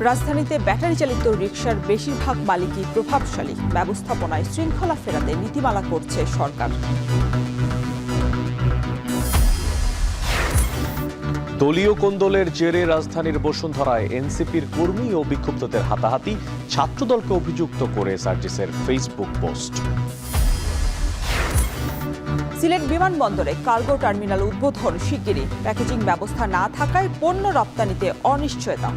রাজধানীতে ব্যাটারি চালিত রিকশার বেশিরভাগ মালিকই প্রভাবশালী। ব্যবস্থাপনায় শৃঙ্খলা ফেরাতে নীতিমালা করছে সরকার। দলীয় কোন্দলের জেরে রাজধানীর বসুন্ধরায় এনসিপির কর্মী ও বিক্ষুব্ধদের হাতাহাতি, ছাত্রদলকে অভিযুক্ত করে সার্জিসের ফেসবুক পোস্ট। সিলেট বিমানবন্দরে কার্গো টার্মিনাল উদ্বোধন শিগগিরই। প্যাকেজিং ব্যবস্থা না থাকায় পণ্য রপ্তানিতে অনিশ্চয়তা।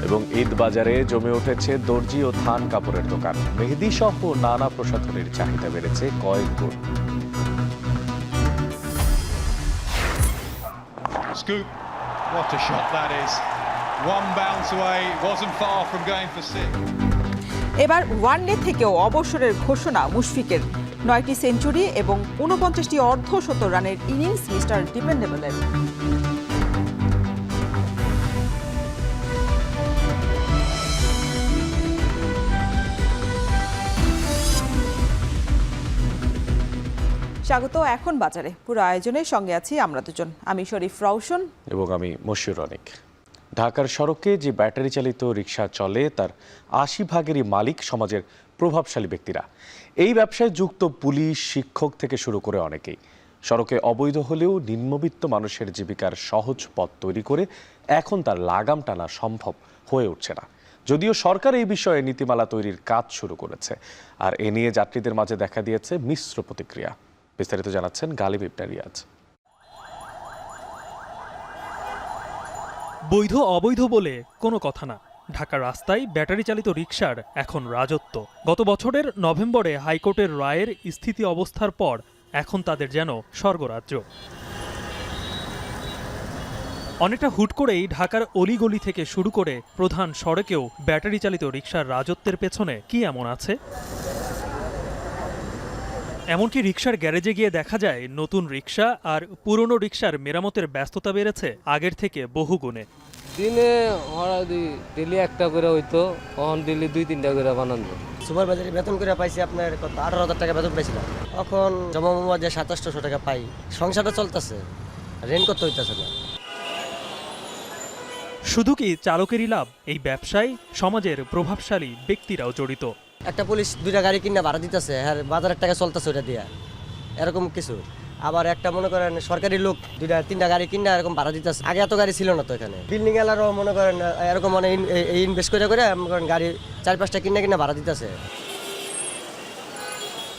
এবং ঈদ বাজারে জমে উঠেছে দর্জি ও থান কাপড়ের দোকান। মেহেদি সহ নানা প্রসাধনীর চাহিদা বেড়েছে কয়েক গুণ। Scoop, what a shot that is. One bounce away, wasn't far from going for six. এবার ওয়ানডে থেকেও অবসরের ঘোষণা মুশফিকের। 9টি সেঞ্চুরি এবং 49টি অর্ধশত রানের ইনিংস মিস্টার ডিপেন্ডেবলের। স্বাগত এখন বাজারে। পুরো আয়োজনের সঙ্গে আছি আমরা দুজন, আমি শরীফ রওশন এবং আমি মশিউর অনিক। ঢাকার সড়কে যে ব্যাটারি চালিত রিকশা চলে তার ৮০% মালিক সমাজের প্রভাবশালী ব্যক্তিরা। এই ব্যবসায় যুক্ত পুলিশ, শিক্ষক থেকে শুরু করে অনেকেই। সড়কে অবৈধ হলেও নিম্নবিত্ত মানুষের জীবিকার সহজ পথ তৈরি করে এখন তার লাগাম টানা সম্ভব হয়ে উঠছে না। যদিও সরকার এই বিষয়ে নীতিমালা তৈরির কাজ শুরু করেছে, আর এ নিয়ে যাত্রীদের মাঝে দেখা দিয়েছে মিশ্র প্রতিক্রিয়া। বিস্তারিত জানাচ্ছেন গালিব ইবনে রিয়াজ। বৈধ অবৈধ বলে কোনো কথা না, ঢাকার রাস্তায় ব্যাটারি চালিত রিকশার এখন রাজত্ব। গত বছরের নভেম্বরে হাইকোর্টের রায়ের স্থিতি অবস্থার পর এখন তাদের যেন স্বর্গরাজ্য। অনেকটা হুট করেই ঢাকার অলিগলি থেকে শুরু করে প্রধান সড়কেও ব্যাটারি চালিত রিকশার রাজত্বের পেছনে কি এমন আছে? এমনকি রিকশার গ্যারেজে গিয়ে দেখা যায় নতুন রিকশা আর পুরনো রিকশার মেরামতের ব্যস্ততা বেড়েছে আগের থেকে বহু গুণে। দিনে ডেলি একটা করে হইতো, তখন ডেলি 2-3টা করে বানানো। সুপারভাইজারি বেতন করে পাইছি আপনার কত 18,000 টাকা বেতন পাইছিলাম। এখন জমা মমা যে 2700 টাকা পাই, সংসারটা চলতেছে, রেন্ট করতে হইতেছে না। শুধু কি চালকেরই লাভ? এই ব্যবসায় সমাজের প্রভাবশালী ব্যক্তিরাও জড়িত। একটা পুলিশ 2টা গাড়ি কিনে ভাড়া দিতেছে, হ্যাঁ বাজারের টাকা চলতেছে ওটা দিয়া, এরকম কিছু। আবার একটা মনে করেন সরকারি লোক 2-3টা গাড়ি কিনে এরকম ভাড়া দিতেছে। আগে এত গাড়ি ছিল না তো এখানে। বিল্ডিং এলারও মনে করেন এরকম মানে ইনভেস্ট করে গাড়ি 4-5টা কিনে ভাড়া দিতেছে।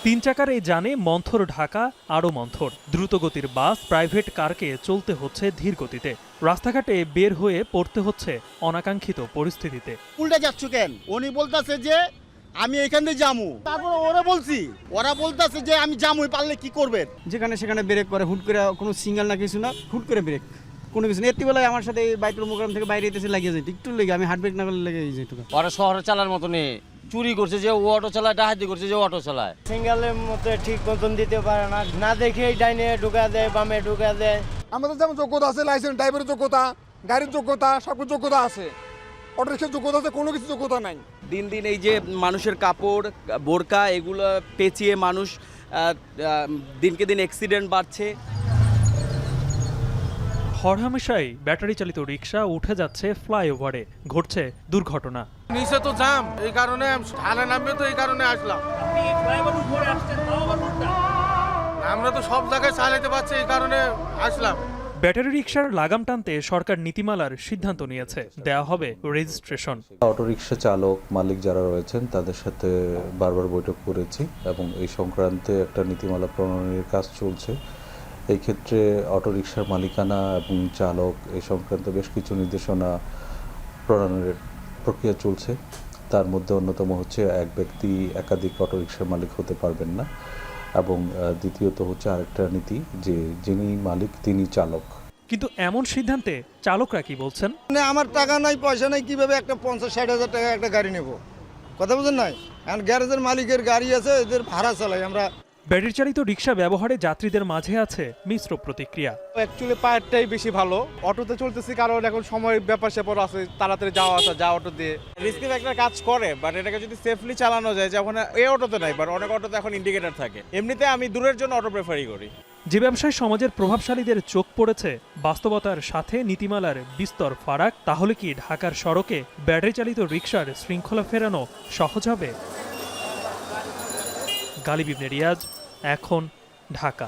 3 চাকার এই যানে মন্থর ঢাকা আরও মন্থর। দ্রুতগতির বাস, প্রাইভেট কারকে চলতে হচ্ছে ধীর গতিতে। রাস্তাঘাটে বের হয়ে পড়তে হচ্ছে অনাকাঙ্ক্ষিত পরিস্থিতিতে। উল্টে যাচ্ছ কেন? উনি বলতেছে যে আমি এখান থেকে যামু, তারপর ওরা বলতেছে যে আমি যামুই, পারলে কি করবেন? যেখানে সেখানে ব্রেক করে, হুট করে কোনো সিঙ্গেল না কিছু না, হুট করে ব্রেক, কোনো কিছু না। এতিবেলায় আমার সাথে বাইতুল মোকাররম থেকে বাইরে যেতেছে লাগিয়ে যায়, একটু লেগে আমি হার্ট ব্রেক না করলে লেগে যায়। ওরা শহরে চালার মতো নেই, চুরি করছে যে ও অটো চালায়, ডাকাতি করছে যে অটো চালায়। সিঙ্গেলের মতো ঠিক মতন দিতে পারে না, না দেখে ডাইনে ঢুকা দেয়, বামে ঢুকা দেয়। আমাদের যেমন যোগ্যতা আছে, লাইসেন্স, ড্রাইভারের যোগ্যতা, গাড়ির যোগ্যতা, সব যোগ্যতা আছে, অটো রিক্সার যোগ্যতা আছে, কোনো কিছু যোগ্যতা নাই। দিন দিন এই যে মানুষের কাপড়, বোরকা এগুলো পেঁচিয়ে মানুষ দিনকে দিন অ্যাক্সিডেন্ট বাড়ছে। হরহামেশাই ব্যাটারি চালিত রিকশা উঠে যাচ্ছে ফ্লাইওভারে, ঘটছে দুর্ঘটনা। নিচে তো জাম, এই কারণে ঢালে নামবে, তো এই কারণে আসলাম। আমরা তো সব জায়গায় চালাতে পারছি, এই কারণে আসলাম। ব্যাটারি রিকশার লাগাম টানতে সরকার নীতিমালার সিদ্ধান্ত নিয়েছে, দেয়া হবে রেজিস্ট্রেশন। অটোরিকশা চালক মালিক যারা রয়েছেন তাদের সাথে বারবার বৈঠক করেছি এবং এই সংক্রান্তে একটা নীতিমালা প্রণয়নের কাজ চলছে। এই ক্ষেত্রে অটোরিকশার মালিকানা এবং চালক এই সংক্রান্ত বেশ কিছু নির্দেশনা প্রণয়নের প্রক্রিয়া চলছে। তার মধ্যে অন্যতম হচ্ছে এক ব্যক্তি একাধিক অটোরিকশার মালিক হতে পারবেন না, এবং দ্বিতীয়ত হচ্ছে আরেকটা নীতি যে যিনি মালিক তিনি চালক। কিন্তু এমন সিদ্ধান্তে চালকরা কি বলছেন? আমার টাকা নাই, পয়সা নাই, কিভাবে একটা 50-60 হাজার টাকা একটা গাড়ি নেব? কথা বুঝেন নাই? কারণ গ্যারেজের মালিকের গাড়ি আছে, এদের ভাড়া চালাই আমরা। ব্যাটারি চালিত রিকশা ব্যবহারে যাত্রীদের মাঝে আছে মিশ্র প্রতিক্রিয়া। অ্যাকচুয়ালি পায়ারটাই বেশি ভালো, অটোতে চলতেছি কারণ এখন সময়ের ব্যাপার স্যাপার আছে, তাড়াতাড়ি যাওয়া আসা, যা অটো দিয়ে রিস্কি একটা কাজ করে। বাট এটাকে যদি সেফলি চালানো যায়, যেমন এই অটোতে নাই, বাট অনেক অটোতে এখন ইন্ডিকেটর থাকে। এমনিতে আমি দূরের জন্য অটো প্রেফারই করি। যে ব্যবসায় সমাজের প্রভাবশালীদের চোখ পড়েছে বাস্তবতার সাথে নীতিমালার বিস্তর ফারাক, তাহলে কি ঢাকার সড়কে ব্যাটারি চালিত রিকশার শৃঙ্খলা ফেরানো সহজ হবে? গালিব ইবনে রিয়াজ, এখন, ঢাকা।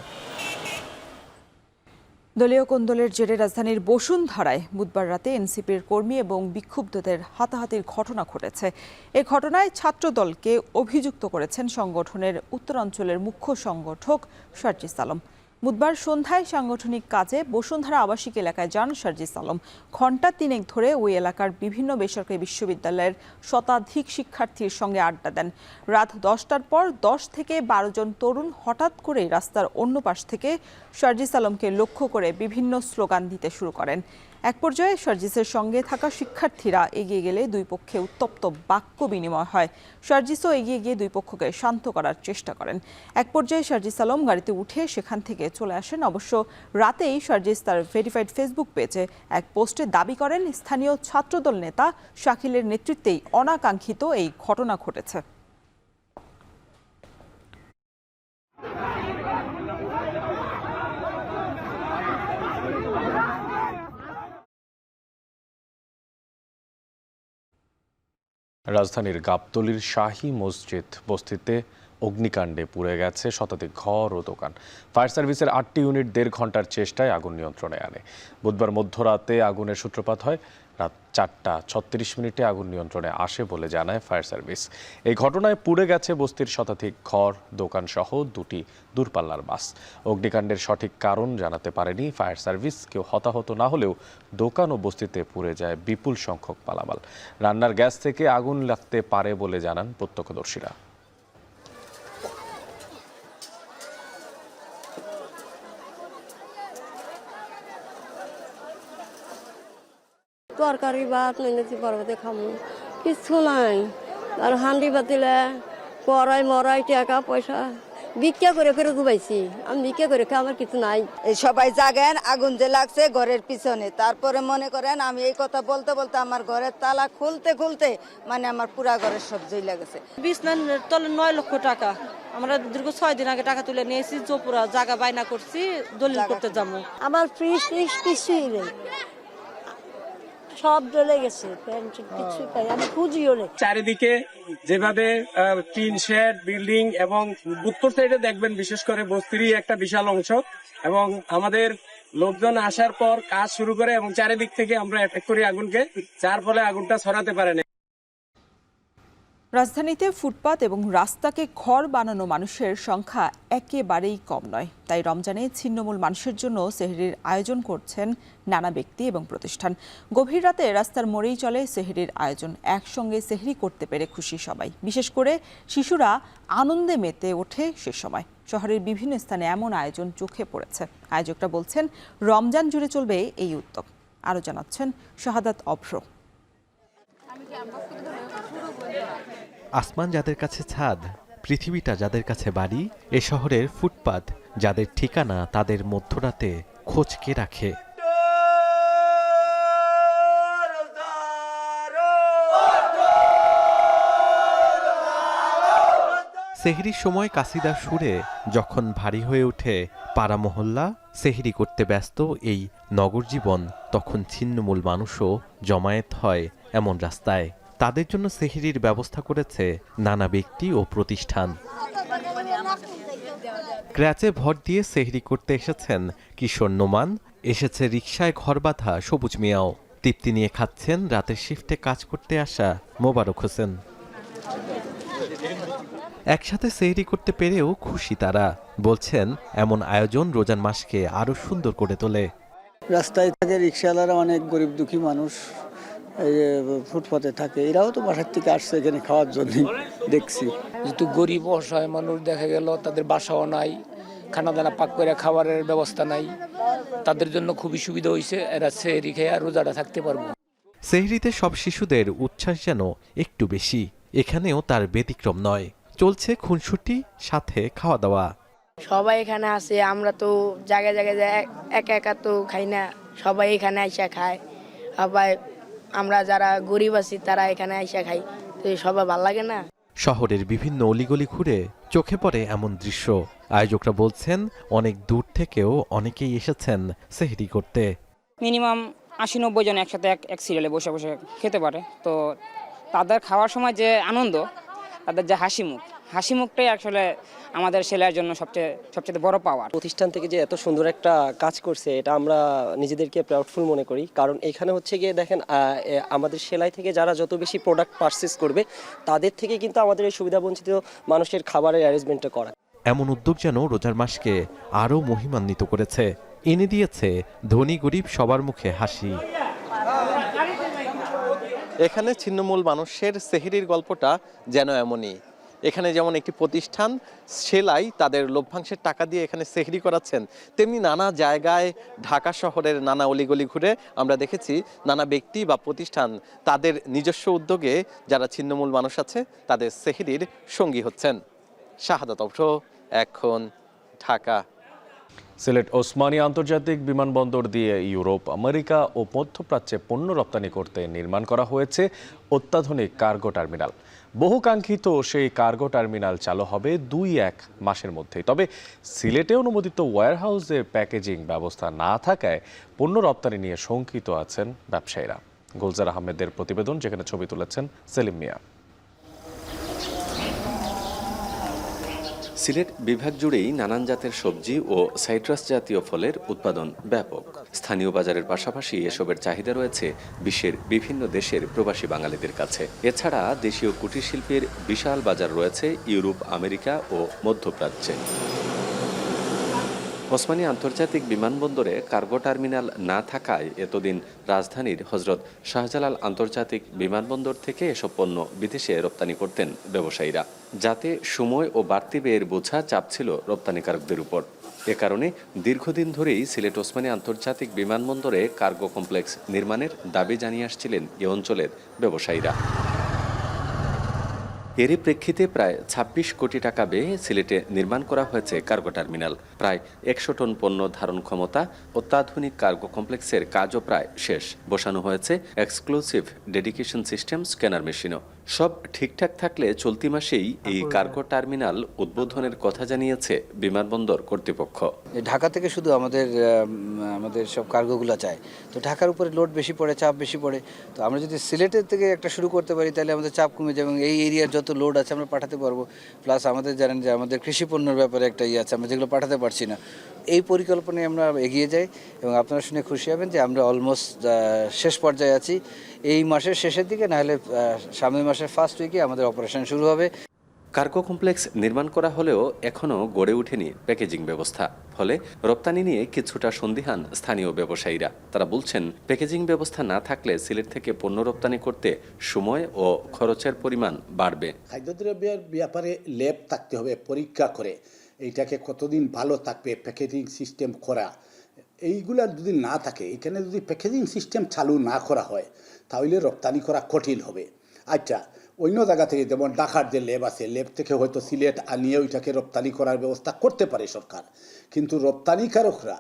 দলীয় কোন্দলের জেরে রাজধানীর বসুন্ধরায় বুধবার রাতে এনসিপির কর্মী এবং বিক্ষুব্ধদের হাতাহাতির ঘটনা ঘটেছে। এ ঘটনায় ছাত্রদলকে অভিযুক্ত করেছেন সংগঠনের উত্তরাঞ্চলের মুখ্য সংগঠক সার্জিস আলম। বুধবার সন্ধ্যায় সাংগঠনিক কাজে বসুন্ধরা আবাসিক এলাকায় যান সার্জিস আলম। ঘণ্টা তিনেক ধরে ওই এলাকার বিভিন্ন বেসরকারি বিশ্ববিদ্যালয়ের শতাধিক শিক্ষার্থীর সঙ্গে আড্ডা দেন। রাত 10টার পর 10 থেকে 12 জন তরুণ হঠাৎ করে রাস্তার অন্য পাশ থেকে সার্জিস আলমকে লক্ষ্য করে বিভিন্ন স্লোগান দিতে শুরু করেন। এক পর্যায়ে সার্জিসের সঙ্গে থাকা শিক্ষার্থীরা এগিয়ে গেলে দুই পক্ষে উত্তপ্ত বাক্য বিনিময় হয়। সার্জিসও এগিয়ে গিয়ে দুই পক্ষকে শান্ত করার চেষ্টা করেন। এক পর্যায়ে সার্জিস আলম গাড়িতে উঠে সেখান থেকে চলে আসেন। অবশ্য রাতেই সার্জিস তার ভেরিফাইড ফেসবুক পেজে এক পোস্টে দাবি করেন স্থানীয় ছাত্রদল নেতা শাকিলের নেতৃত্বেই অনাকাঙ্ক্ষিত এই ঘটনা ঘটেছে। রাজধানীর গাবতলীর শাহী মসজিদ বস্তিতে অগ্নিকাণ্ডে পুড়ে গেছে শতাধিক ঘর ও দোকান। ফায়ার সার্ভিসের 8টি ইউনিট 1.5 ঘন্টার চেষ্টায় আগুন নিয়ন্ত্রণে আনে। বুধবার মধ্যরাতে আগুনের সূত্রপাত হয়। রাত 4:36 আগুন নিয়ন্ত্রণে আসে বলে জানায় ফায়ার সার্ভিস। এই ঘটনায় পুড়ে গেছে বস্তির শতাধিক ঘর, দোকান সহ 2টি দূরপাল্লার বাস। অগ্নিকাণ্ডের সঠিক কারণ জানাতে পারেনি ফায়ার সার্ভিস। কেউ হতাহত না হলেও দোকান ও বস্তিতে পুড়ে যায় বিপুল সংখ্যক মালামাল। রান্নার গ্যাস থেকে আগুন লাগতে পারে বলে জানান প্রত্যক্ষদর্শীরা। তরকারি ভাত মেনেছি পর্বতে খাবো, কিছু নাই। আর হান্ডি বাতিলে কড়াই মরাই টাকা পয়সা ভিক্ষা করে করে ডুবাইছি। আমি ভিক্ষা করে খাই, আমার কিছু নাই। সবাই জাগেন, আগুন যে লাগছে ঘরের পিছনে। তারপরে মনে করেন আমি এই কথা বলতে বলতে আমার ঘরের তালা খুলতে খুলতে মানে আমার পুরা ঘরের সব জ্বলে গেছে। বিছনার তলে 9 লক্ষ টাকা আমরা দীর্ঘ 6 দিন আগে টাকা তুলে নিয়েছি। জোপুরা জায়গা বাইনা করছি, দলিল করতে যাবো। আমার ফ্রিজ কিছুই নেই, সব জ্বলে গেছে। কিছু পাই আমি খুঁজিও নেই। চারিদিকে যেভাবে টিন শেড বিল্ডিং এবং উত্তর সাইডে দেখবেন বিশেষ করে বস্তিরই একটা বিশাল অংশ, এবং আমাদের লোকজন আসার পর কাজ শুরু করে এবং চারিদিক থেকে আমরা অ্যাটাক করি আগুনকে, যার ফলে আগুনটা ছড়াতে পারে না। রাজধানীতে ফুটপাত এবং রাস্তাকে ঘর বানানো মানুষের সংখ্যা একেবারেই কম নয়। তাই রমজানে ছিন্নমূল মানুষের জন্য সেহরির আয়োজন করছেন নানা ব্যক্তি এবং প্রতিষ্ঠান। গভীর রাতে রাস্তার মোড়েই চলে সেহরির আয়োজন। একসঙ্গে সেহরি করতে পেরে খুশি সবাই, বিশেষ করে শিশুরা আনন্দে মেতে ওঠে সে সময়। শহরের বিভিন্ন স্থানে এমন আয়োজন চোখে পড়েছে। আয়োজকরা বলছেন রমজান জুড়ে চলবে এই উদ্যোগ। আরও জানাচ্ছেন শাহাদাত অভ্র। আসমান যাদের কাছে ছাদ, পৃথিবীটা যাদের কাছে বাড়ি, এ শহরের ফুটপাত যাদের ঠিকানা, তাদের মধ্যরাতে খোঁজ কে রাখে? সেহরির সময় কাসিদার সুরে যখন ভারী হয়ে ওঠে পাড়া মহল্লা, সেহরি করতে ব্যস্ত এই নগর জীবন, তখন ছিন্নমূল মানুষও জমায়েত হয় এমন রাস্তায়। তাদের জন্য সেহরির ব্যবস্থা করেছে নানা ব্যক্তি ও প্রতিষ্ঠান। ক্র্যাচে ভর দিয়ে সেহরি করতে এসেছেন কিশোর নোমান, এসেছে রিকশায় ঘর বাঁধা সবুজ মিয়াও। তৃপ্তি নিয়ে খাচ্ছেন রাতের শিফটে কাজ করতে আসা মোবারক হোসেন। একসাথে সেহরি করতে পেরেও খুশি তারা। বলছেন এমন আয়োজন রোজান মাসকে আরো সুন্দর করে তোলে। রাস্তায় থাকে রিকশাওয়ালারা, অনেক গরিব দুঃখী মানুষ ফুটপাতে থাকে, এরাও তো বাসার থেকে আসছে এখানে খাওয়ার জন্য। দেখছি যেহেতু গরিব অসহায় মানুষ দেখা গেল তাদের বাসাও নাই, খানা দানা পাক করে খাবারের ব্যবস্থা নাই, তাদের জন্য খুবই সুবিধা হয়েছে। এরা সেহরি খেয়ে রোজাটা থাকতে পারবো। সেহরিতে সব শিশুদের উচ্ছ্বাস যেন একটু বেশি। এখানেও তার ব্যতিক্রম নয়, চলছে খুনসুটি সাথে খাওয়া দাওয়া। সবাই এখানে আসে, আমরা তো জায়গায় জায়গায় একা একা তো খাই না, সবাই এখানে আইসা খায়। আবার আমরা যারা গরিব আছি তারা এখানে আইসা খাই, তো সবাই ভালো লাগে না। শহরের বিভিন্ন অলিগলি ঘুরে চোখে পড়ে এমন দৃশ্য। আয়োজকরা বলছেন অনেক দূর থেকেও অনেকেই এসেছেন সেহরি করতে। মিনিমাম ৮০-৯০ জন একসাথে এক সিরিয়ালে বসে বসে খেতে পারে। তো তাদের খাওয়ার সময় যে আনন্দ, তাদের যে হাসি মুখটাই আসলে আমাদের সেলাইয়ের জন্য সবচেয়ে বড় পাওয়ার। প্রতিষ্ঠান থেকে যে এত সুন্দর একটা কাজ করছে, এটা আমরা নিজেদেরকে প্রাউডফুল মনে করি। কারণ এখানে হচ্ছে গিয়ে দেখেন, আমাদের সেলাই থেকে যারা যত বেশি প্রোডাক্ট পারচেস করবে, তাদের থেকে কিন্তু আমাদের এই সুবিধাবঞ্চিত মানুষের খাবারের অ্যারেঞ্জমেন্টটা করা। এমন উদ্যোগ যেন রোজার মাসকে আরও মহিমান্বিত করেছে, এনে দিয়েছে ধনী গরিব সবার মুখে হাসি। এখানে ছিন্নমূল মানুষের সেহরির গল্পটা যেন এমনই। এখানে যেমন একটি প্রতিষ্ঠান সেলাই তাদের লভ্যাংশের টাকা দিয়ে এখানে সেহরি করাচ্ছেন, তেমনি নানা জায়গায় ঢাকা শহরের নানা অলিগলি ঘুরে আমরা দেখেছি নানা ব্যক্তি বা প্রতিষ্ঠান তাদের নিজস্ব উদ্যোগে যারা ছিন্নমূল মানুষ আছে তাদের সেহরির সঙ্গী হচ্ছেন। শাহাদাত অবশ্য এখন ঢাকা। সিলেট ওসমানী আন্তর্জাতিক বিমানবন্দর দিয়ে ইউরোপ, আমেরিকা ও মধ্যপ্রাচ্যে পণ্য রপ্তানি করতে নির্মাণ করা হয়েছে অত্যাধুনিক কার্গো টার্মিনাল। বহুকাঙ্ক্ষিত সেই কার্গো টার্মিনাল চালু হবে 2-1 মাসের মধ্যেই। তবে সিলেটে অনুমোদিত ওয়্যারহাউসের প্যাকেজিং ব্যবস্থা না থাকায় পণ্য রপ্তানি নিয়ে শঙ্কিত আছেন ব্যবসায়ীরা। গুলজার আহমেদের প্রতিবেদন, যেখানে ছবি তুলেছেন সেলিম মিয়া। সিলেট বিভাগ জুড়েই নানান জাতের সবজি ও সাইট্রাস জাতীয় ফলের উৎপাদন ব্যাপক। স্থানীয় বাজারের পাশাপাশি এসবের চাহিদা রয়েছে বিশ্বের বিভিন্ন দেশের প্রবাসী বাঙালিদের কাছে। এছাড়া দেশীয় কুটির শিল্পের বিশাল বাজার রয়েছে ইউরোপ, আমেরিকা ও মধ্যপ্রাচ্যে। ওসমানী আন্তর্জাতিক বিমানবন্দরে কার্গো টার্মিনাল না থাকায় এতদিন রাজধানীর হজরত শাহজালাল আন্তর্জাতিক বিমানবন্দর থেকে এসব পণ্য বিদেশে রপ্তানি করতেন ব্যবসায়ীরা, যাতে সময় ও বাড়তি ব্যয়ের বোঝা চাপ ছিল রপ্তানিকারকদের উপর। এ কারণে দীর্ঘদিন ধরেই সিলেট ওসমানী আন্তর্জাতিক বিমানবন্দরে কার্গো কমপ্লেক্স নির্মাণের দাবি জানিয়ে আসছিলেন এ অঞ্চলের ব্যবসায়ীরা। এরই প্রেক্ষিতে প্রায় ২৬ কোটি টাকা ব্যয়ে সিলেটে নির্মাণ করা হয়েছে কার্গো টার্মিনাল। প্রায় ১০০ টন পণ্য ধারণ ক্ষমতা অত্যাধুনিক কার্গো কমপ্লেক্সের কাজও প্রায় শেষ। বসানো হয়েছে এক্সক্লুসিভ ডেডিকেশন সিস্টেম স্ক্যানার মেশিনও। সব ঠিকঠাক থাকলে চলতি মাসেই এই কার্গো টার্মিনাল উদ্বোধনের কথা জানিয়েছে বিমানবন্দর কর্তৃপক্ষ। ঢাকা থেকে শুধু আমাদের সব কার্গোগুলো চায়, তো ঢাকার উপরে লোড বেশি পড়ে, চাপ বেশি পড়ে। তো আমরা যদি সিলেটের থেকে একটা শুরু করতে পারি, তাহলে আমাদের চাপ কমে যাবে এবং এই এরিয়ার যত লোড আছে আমরা পাঠাতে পারবো। প্লাস আমাদের জানেন যে আমাদের কৃষি পণ্যের ব্যাপারে একটা ইয়ে আছে, আমরা যেগুলো পাঠাতে পারছি না। এই পরিকল্পনায় আমরা এগিয়ে যাই এবং আপনারা শুনে খুশি হবেন যে আমরা অলমোস্ট শেষ পর্যায়ে আছি। এই মাসের শেষের দিকে, না হলে সামনের মাসের ফার্স্ট উইকে আমাদের অপারেশন শুরু হবে। কার্গো কমপ্লেক্স নির্মাণ করা হলেও এখনও গড়ে ওঠেনি প্যাকেজিং ব্যবস্থা। ফলে রপ্তানি নিয়ে কিছুটা সন্দিহান স্থানীয় ব্যবসায়ীরা। তারা বলছেন, প্যাকেজিং ব্যবস্থা না থাকলে সিলেট থেকে পণ্য রপ্তানি করতে সময় ও খরচের পরিমাণ বাড়বে। খাদ্যদ্রব্যের ব্যাপারে ল্যাব থাকতে হবে, পরীক্ষা করে এইটাকে কতদিন ভালো থাকবে, প্যাকেজিং সিস্টেম করা, এইগুলা যদি না থাকে, এখানে যদি প্যাকেজিং সিস্টেম চালু না করা হয়, তাহলে রপ্তানি করা কঠিন হবে। আচ্ছা, অন্য জায়গা থেকে যেমন ঢাকার যে ল্যাব আছে, ল্যাব থেকে হয়তো সিলেট আনিয়ে ওইটাকে রপ্তানি করার ব্যবস্থা করতে পারে সরকার, কিন্তু রপ্তানিকারকরা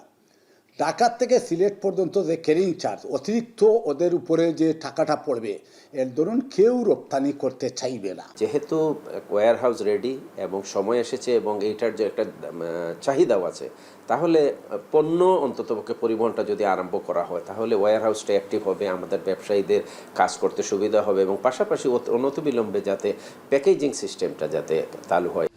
ঢাকা থেকে সিলেট পর্যন্ত যে ক্যারিং চার্জ, অতিরিক্ত ওদের উপরে যে টাকাটা পড়বে, এর ধরুন কেউ রপ্তানি করতে চাইবে না। যেহেতু ওয়্যার হাউস রেডি এবং সময় এসেছে এবং এইটার যে একটা চাহিদাও আছে, তাহলে পণ্য অন্ততপক্ষে পরিবহনটা যদি আরম্ভ করা হয়, তাহলে ওয়্যার হাউসটা অ্যাক্টিভ হবে, আমাদের ব্যবসায়ীদের কাজ করতে সুবিধা হবে এবং পাশাপাশি অনতিবিলম্বে যাতে প্যাকেজিং সিস্টেমটা যাতে চালু হয়।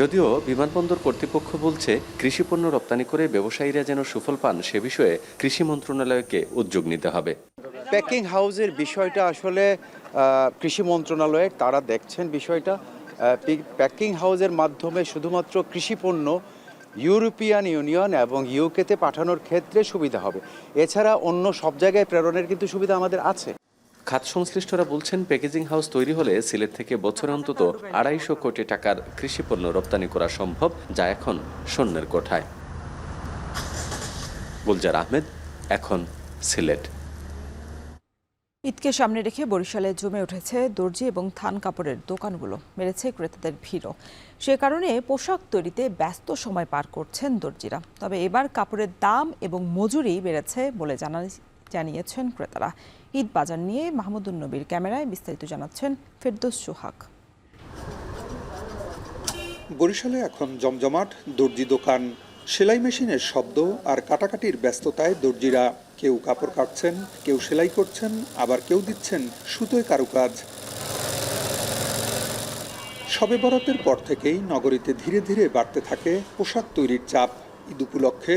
যদিও বিমানবন্দর কর্তৃপক্ষ বলছে, কৃষি পণ্য রপ্তানি করে ব্যবসায়ীরা যেন সুফল পান সে বিষয়ে কৃষি মন্ত্রণালয়কে উদ্যোগ নিতে হবে। প্যাকিং হাউসের বিষয়টা আসলে কৃষি মন্ত্রণালয়ের, তারা দেখছেন বিষয়টা। প্যাকিং হাউসের মাধ্যমে শুধুমাত্র কৃষি পণ্য ইউরোপিয়ান ইউনিয়ন এবং ইউকেতে পাঠানোর ক্ষেত্রে সুবিধা হবে, এছাড়া অন্য সব জায়গায় প্রেরণের কিন্তু সুবিধা আমাদের আছে। খাত সংশ্লিষ্টরা বলছেন, প্যাকেজিং হাউস তৈরি হলে সিলেট থেকে বছরে অন্তত ২৫০ কোটি টাকার কৃষি পণ্য রপ্তানি করা সম্ভব, যা এখন শূন্যের কোঠায়। গুলজার আহমেদ, এখন সিলেট। ঈদকে সামনে রেখে বরিশালে জমে উঠেছে দর্জি এবং থান কাপড়ের দোকানগুলো, বেড়েছে ক্রেতাদের ভিড়ও। সে কারণে পোশাক তৈরিতে ব্যস্ত সময় পার করছেন দর্জিরা। তবে এবার কাপড়ের দাম এবং মজুরি বেড়েছে বলে জানিয়েছেন ক্রেতারা। ঈদ বাজার নিয়ে মাহমুদুন নবীর ক্যামেরায় বিস্তারিত জানাচ্ছেন ফেরদৌস সোহাগ। বরিশালে এখন জমজমাট দর্জি দোকান। সেলাই মেশিনের শব্দ আর কাটাকাটির ব্যস্ততায় দর্জিরা কেউ কাপড় কাটছেন, কেউ সেলাই করছেন, আবার কেউ দিচ্ছেন সুতোয় কারুকাজ। শবে বরাতের পর থেকেই নগরীতে ধীরে ধীরে বাড়তে থাকে পোশাক তৈরির চাপ। ঈদ উপলক্ষে